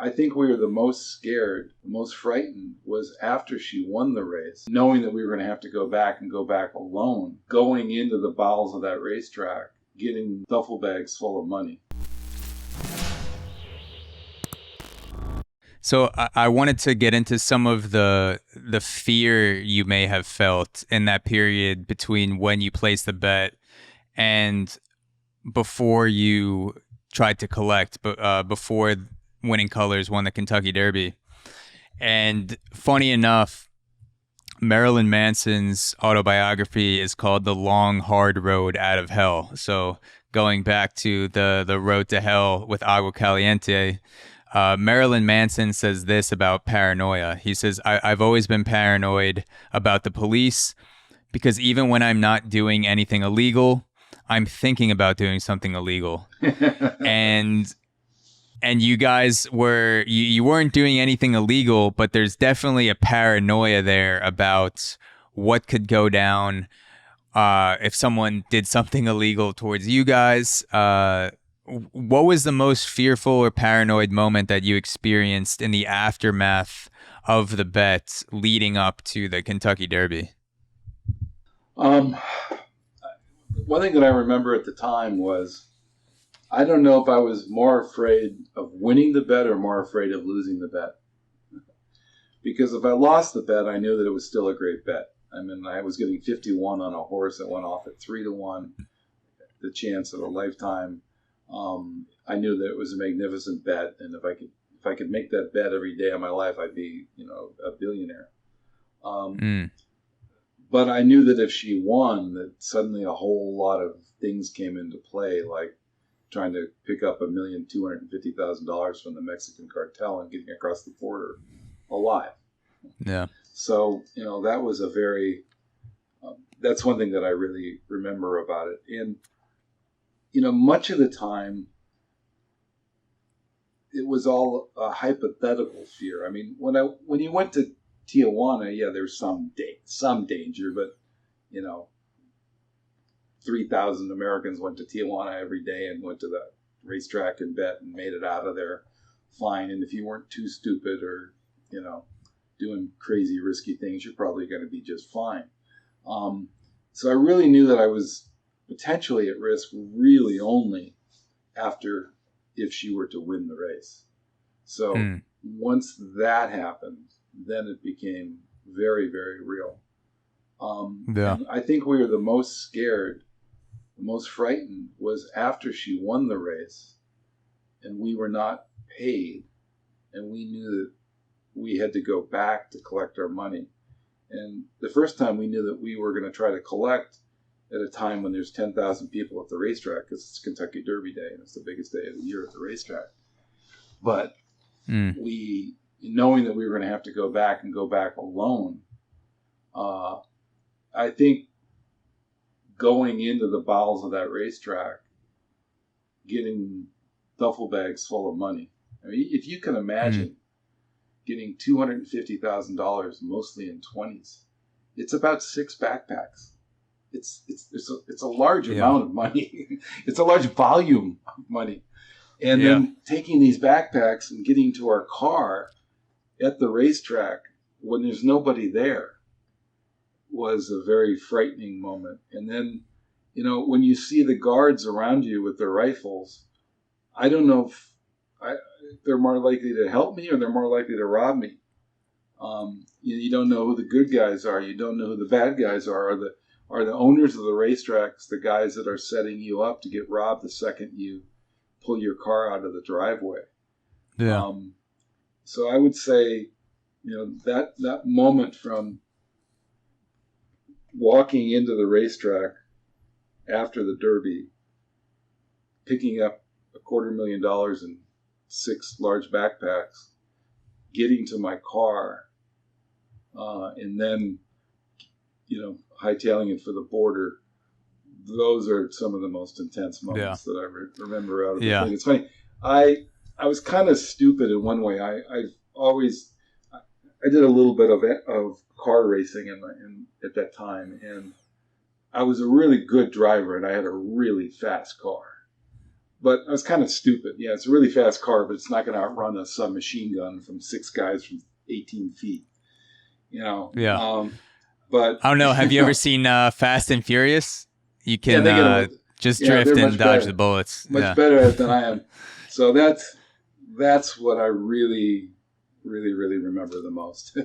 I think we were the most scared, the most frightened was after she won the race, knowing that we were going to have to go back alone, going into the bowels of that racetrack, getting duffel bags full of money. So I wanted to get into some of the fear you may have felt in that period between when you placed the bet and before you tried to collect, but before Winning Colors won the Kentucky Derby. And funny enough, Marilyn Manson's autobiography is called The Long, Hard Road Out of Hell. So going back to the road to hell with Agua Caliente, Marilyn Manson says this about paranoia. He says, I've always been paranoid about the police because even when I'm not doing anything illegal, I'm thinking about doing something illegal. and you guys were, you weren't doing anything illegal, but there's definitely a paranoia there about what could go down if someone did something illegal towards you guys. What was the most fearful or paranoid moment that you experienced in the aftermath of the bet leading up to the Kentucky Derby? One thing that I remember at the time was, I don't know if I was more afraid of winning the bet or more afraid of losing the bet. Because if I lost the bet, I knew that it was still a great bet. I mean, I was getting 51 on a horse that went off at 3-1, the chance of a lifetime. I knew that it was a magnificent bet, and if I could make that bet every day of my life, I'd be, a billionaire. But I knew that if she won, that suddenly a whole lot of things came into play, like trying to pick up $1,250,000 from the Mexican cartel and getting across the border alive. Yeah. So, that was a very, that's one thing that I really remember about it. And, much of the time, it was all a hypothetical fear. I mean, when you went to Tijuana, yeah, there's some danger, but 3,000 Americans went to Tijuana every day and went to the racetrack and bet and made it out of there fine. And if you weren't too stupid or doing crazy risky things, you're probably going to be just fine. So I really knew that I was potentially at risk really only if she were to win the race. So once that happened, then it became very, very real. And I think we were the most scared, the most frightened was after she won the race and we were not paid and we knew that we had to go back to collect our money. And the first time we knew that we were going to try to collect at a time when there's 10,000 people at the racetrack, because it's Kentucky Derby Day and it's the biggest day of the year at the racetrack. But we, knowing that we were going to have to go back alone, I think going into the bowels of that racetrack, getting duffel bags full of money. I mean, if you can imagine getting $250,000, mostly in 20s, it's about 6 backpacks. It's a large amount of money. It's a large volume of money. And then taking these backpacks and getting to our car at the racetrack when there's nobody there was a very frightening moment. And then, when you see the guards around you with their rifles, I don't know if they're more likely to help me or they're more likely to rob me. You don't know who the good guys are. You don't know who the bad guys are. Are the owners of the racetracks the guys that are setting you up to get robbed the second you pull your car out of the driveway? Yeah. So I would say, that moment from walking into the racetrack after the Derby, picking up $250,000 in 6 large backpacks, getting to my car, and then, hightailing it for the border. Those are some of the most intense moments that I remember out of the thing. It's funny. I was kind of stupid in one way. I did a little bit of car racing at that time, and I was a really good driver, and I had a really fast car. but I was kind of stupid. Yeah, it's a really fast car, but it's not going to outrun a submachine gun from 6 guys from 18 feet. Yeah. But I don't know. Have you ever seen Fast and Furious? You can just drift and dodge the bullets. Much better than I am. So that's what I really, really, really remember the most.